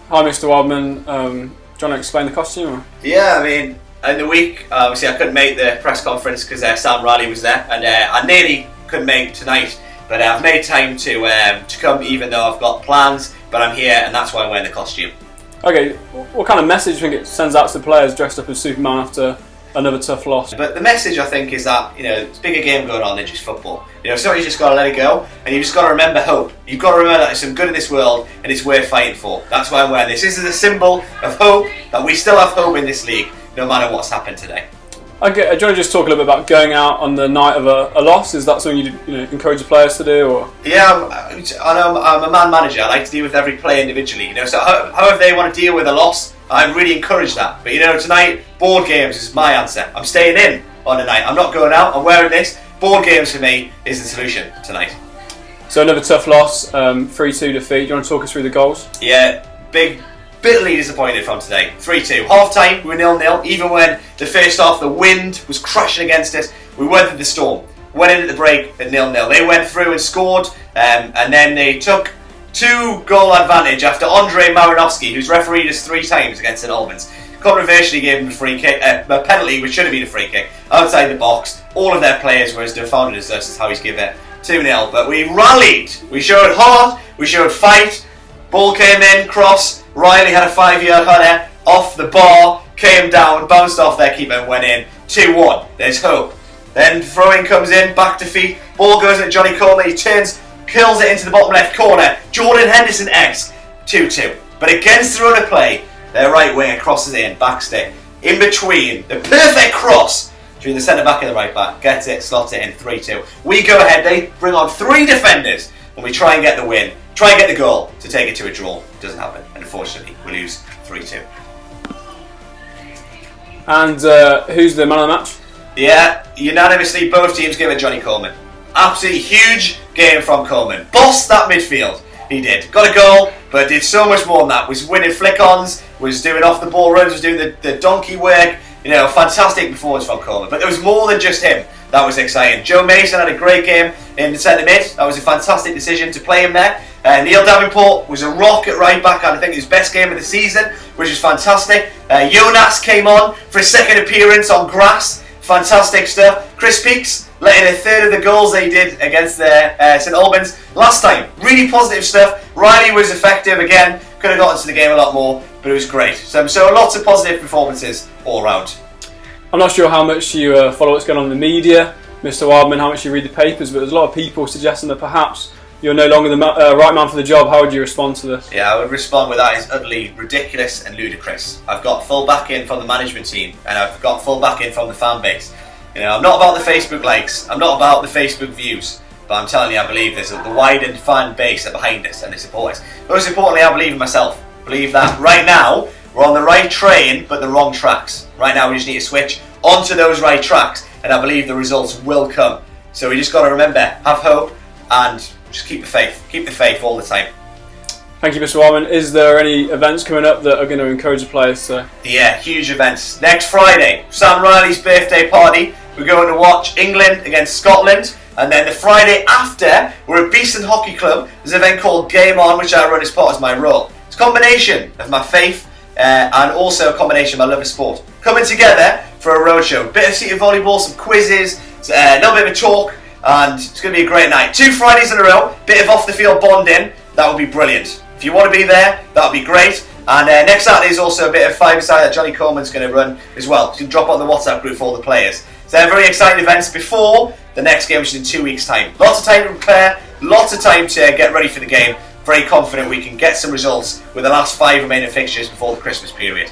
Hi, Mr. Wildman. Do you want to explain the costume? Or? Yeah, I mean, in the week, obviously I couldn't make the press conference because Sam Riley was there, and I nearly couldn't make tonight, but I've made time to come, even though I've got plans. But I'm here, and that's why I'm wearing the costume. Okay, what kind of message do you think it sends out to the players dressed up as Superman after another tough loss? But the message, I think, is that there's a bigger game going on than just football. Sometimes you just got to let it go, and you just got to remember hope. You've got to remember that there's some good in this world, and it's worth fighting for. That's why I'm wearing this. This is a symbol of hope, that we still have hope in this league, no matter what's happened today. Okay, do you want to just talk a little bit about going out on the night of a loss? Is that something you encourage the players to do? Or? Yeah, I'm a man manager. I like to deal with every player individually. So however they want to deal with a loss, I really encourage that. But tonight, board games is my answer. I'm staying in on the night. I'm not going out. I'm wearing this. Board games for me is the solution tonight. So another tough loss, 3-2 defeat. Do you want to talk us through the goals? Yeah, bitterly disappointed from today. 3-2. Half time, we were 0-0. Even when the first half, the wind was crashing against us, we weathered the storm. Went in at the break at 0-0. They went through and scored, and then they took 2-goal advantage after Andrei Marinovsky, who's refereed us 3 times against St Albans, controversially gave him a free kick, a penalty which should have been a free kick, outside the box. All of their players were as defounded as us, is how he's given it 2-0. But we rallied. We showed heart. We showed fight. Ball came in, cross. Riley had a 5-yard header off the bar, came down, bounced off their keeper and went in. 2-1. There's hope. Then throw-in comes in, back to feet. Ball goes at Johnny Coleman. He turns, kills it into the bottom left corner. Jordan Henderson-esque. 2-2. But against the run of play, their right winger crosses it in, backstick. In between, the perfect cross between the centre-back and the right-back. Gets it, slots it in, 3-2. We go ahead, they bring on 3 defenders, and we try and get the win. Try and get the goal to take it to a draw. Doesn't happen. And unfortunately, we lose 3-2. And who's the man of the match? Yeah, unanimously both teams give it Johnny Coleman. Absolutely huge game from Coleman. Bossed that midfield. He did. Got a goal, but did so much more than that. Was winning flick-ons, was doing off-the-ball runs, was doing the donkey work. Fantastic performance from Coleman. But there was more than just him. That was exciting. Joe Mason had a great game in the centre mid. That was a fantastic decision to play him there. Neil Davenport was a rock at right back, and I think his best game of the season, which was fantastic. Jonas came on for his second appearance on grass. Fantastic stuff. Chris Peaks letting a third of the goals they did against St Albans last time. Really positive stuff. Riley was effective again. Could have gotten to the game a lot more, but it was great. So lots of positive performances all round. I'm not sure how much you follow what's going on in the media, Mr. Wildman, how much you read the papers, but there's a lot of people suggesting that perhaps you're no longer the right man for the job. How would you respond to this? Yeah, I would respond with that is utterly ridiculous and ludicrous. I've got full backing from the management team, and I've got full backing from the fan base. I'm not about the Facebook likes, I'm not about the Facebook views, but I'm telling you, I believe there's the widened fan base are behind us and the supporters. Most importantly, I believe in myself. I believe that right now we're on the right train, but the wrong tracks. Right now, we just need to switch onto those right tracks, and I believe the results will come. So we just got to remember, have hope, and just keep the faith. Keep the faith all the time. Thank you, Mr. Wildman. Is there any events coming up that are going to encourage the players to... Yeah, huge events. Next Friday, Sam Riley's birthday party. We're going to watch England against Scotland. And then the Friday after, we're at Beeston Hockey Club. There's an event called Game On, which I run as part of my role. It's a combination of my faith and also a combination of my love of sport. Coming together for a roadshow. Bit of seated volleyball, some quizzes, a little bit of a talk, and it's going to be a great night. 2 Fridays in a row, bit of off-the-field bonding. That would be brilliant. If you want to be there, that would be great. And next Saturday is also a bit of 5-a-side that Johnny Coleman's going to run as well. You can drop on the WhatsApp group for all the players. So they're very exciting events before the next game, which is in 2 weeks' time. Lots of time to prepare, lots of time to get ready for the game. Very confident we can get some results with the last 5 remaining fixtures before the Christmas period.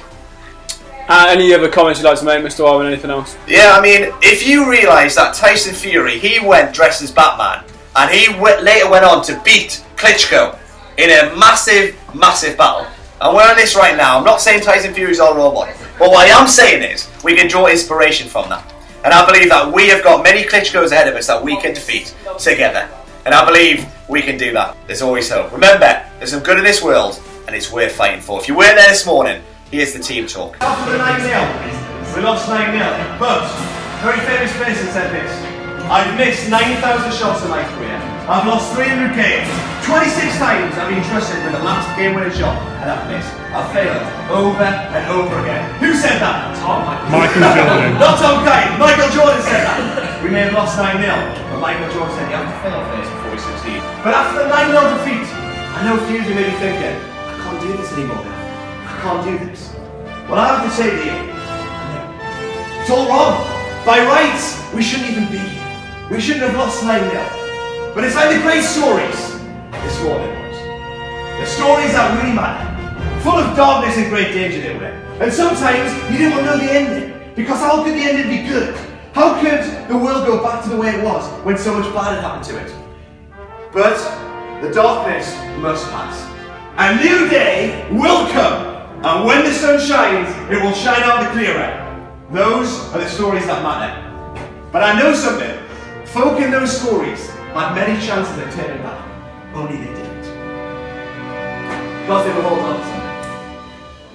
Any other comments you'd like to make, Mr. Wildman? Anything else? Yeah, I mean, if you realise that Tyson Fury, he went dressed as Batman, and he later went on to beat Klitschko in a massive, massive battle. And we're on this right now. I'm not saying Tyson Fury's our robot, but what I am saying is we can draw inspiration from that. And I believe that we have got many Klitschkos ahead of us that we can defeat together. And I believe we can do that. There's always hope. Remember, there's some good in this world, and it's worth fighting for. If you weren't there this morning, here's the team talk. After the 9-0, we lost 9-0, but very famous person said this. I've missed 9,000 shots in my career. I've lost 300 games. 26 times I've been trusted with the last game-winning shot, and I've missed. I've failed over and over again. Who said that? Michael Jordan. Not Tom Kite. Michael Jordan said that. We may have lost 9-0, but Michael Jordan said you have to fail first before we succeed. But after the 9-0 defeat, I know a few of you may be thinking, I can't do this anymore now. I can't do this. Well, I have to say to you, it's all wrong. By rights, we shouldn't even be here. We shouldn't have lost 9-0. But it's like the great stories this morning was. The stories that really matter. Full of darkness and great danger they were. And sometimes you didn't want to know the ending. Because how could the ending be good? How could the world go back to the way it was when so much bad had happened to it? But the darkness must pass. A new day will come. And when the sun shines, it will shine out the clearer. Those are the stories that matter. But I know something. Folk in those stories had many chances of turning back. Only they didn't. Because they were holding on to something.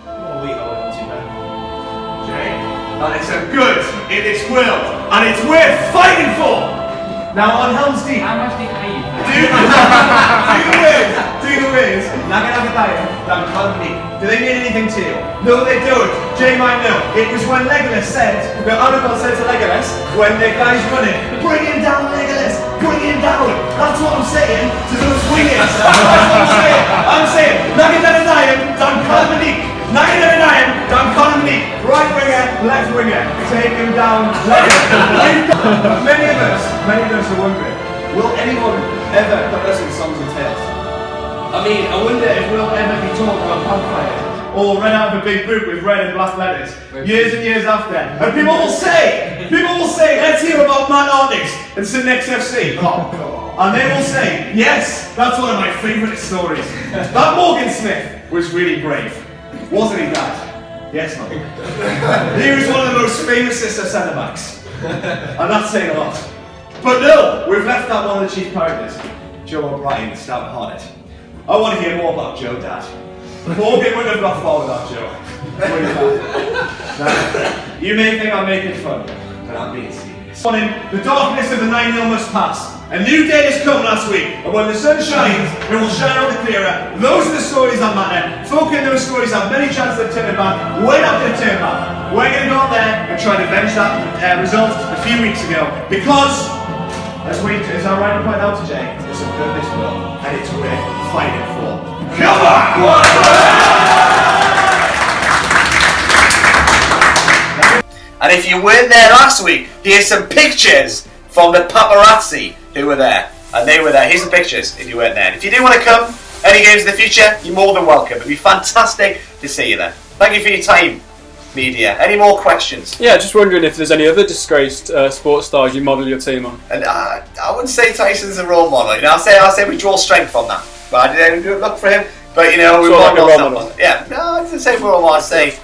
What are we holding on to now? Jay? And it's a good in this world. And it's worth fighting for! Now on Helm's Deep. How much do you pay? Do the words, Naganagadayan, Dan Kalmini. Do they mean anything to you? No, they don't. Jay might know. It was when Legolas said, the Aragorn said to Legolas, when the guy's running, bring him down, Legolas, bring him down. That's what I'm saying to those wingers. That's what I'm saying. I'm saying, Naganagadayan, Dan Kalmini. Naganagadayan, Dan Kalmini. Right winger, left winger. Take him down, Legolas. Many of us are wondering, will anyone ever put us in songs and tales? I mean, I wonder if we'll ever be taught about campfires or run out of a big book with red and black letters years and years after. And people will say, let's hear about Man Arctics and St. Next FC. Oh, God. And they will say, yes, that's one of my favourite stories. That Morgan Smith was really brave. Wasn't he, Dad? Yes, Mum. He was one of the most famous of centre-backs. And that's saying a lot. But no, we've left that one of the chief characters, Joe O'Brien, the stout hearted. I want to hear more about Joe, Dad. Morgan wouldn't have got far without Joe. Now, you may think I'm making fun, but I'm being serious. The darkness of the 9-0 must pass. A new day has come last week, and when the sun shines, it will shine out the clearer. Those are the stories that matter. Folk in those stories have many chances of turning back. We're not going to turn back. We're going to go out there and try to avenge that result a few weeks ago. Because, as I rightly pointed out to Jay, there's some good in this world, and it's worth fighting for. Come on! And if you weren't there last week, here's some pictures from the paparazzi who were there. And they were there. Here's the pictures if you weren't there. And if you do want to come, any games in the future, you're more than welcome. It'd be fantastic to see you there. Thank you for your time, media. Any more questions? Yeah, just wondering if there's any other disgraced sports stars you model your team on. And I wouldn't say Tyson's a role model. You know, I'll say we draw strength from that. But I didn't look for him. But you know, we like a role model. Yeah, no, I didn't say role model. I'd say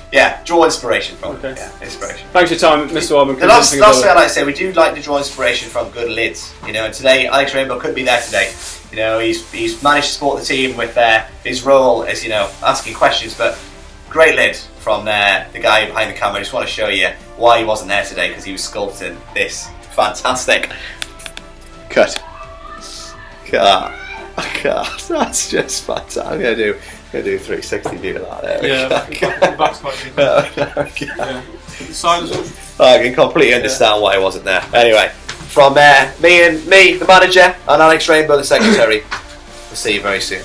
draw inspiration from. Okay. Yeah, inspiration. Thanks for your time, Mr. Wildman. The last thing I'd like to say, we do like to draw inspiration from good lids. You know, and today Alex Rainbow couldn't be there today. You know, he's managed to support the team with his role as asking questions, but great lid from the guy behind the camera. I just want to show you why he wasn't there today, because he was sculpting this fantastic cut. God, that's just fantastic. I'm gonna do 360 view of that. There we go. The back's quite good. Yeah. Silence. I can completely understand why I wasn't there. Anyway, from me, the manager, and Alex Rainbow, the secretary, we'll see you very soon.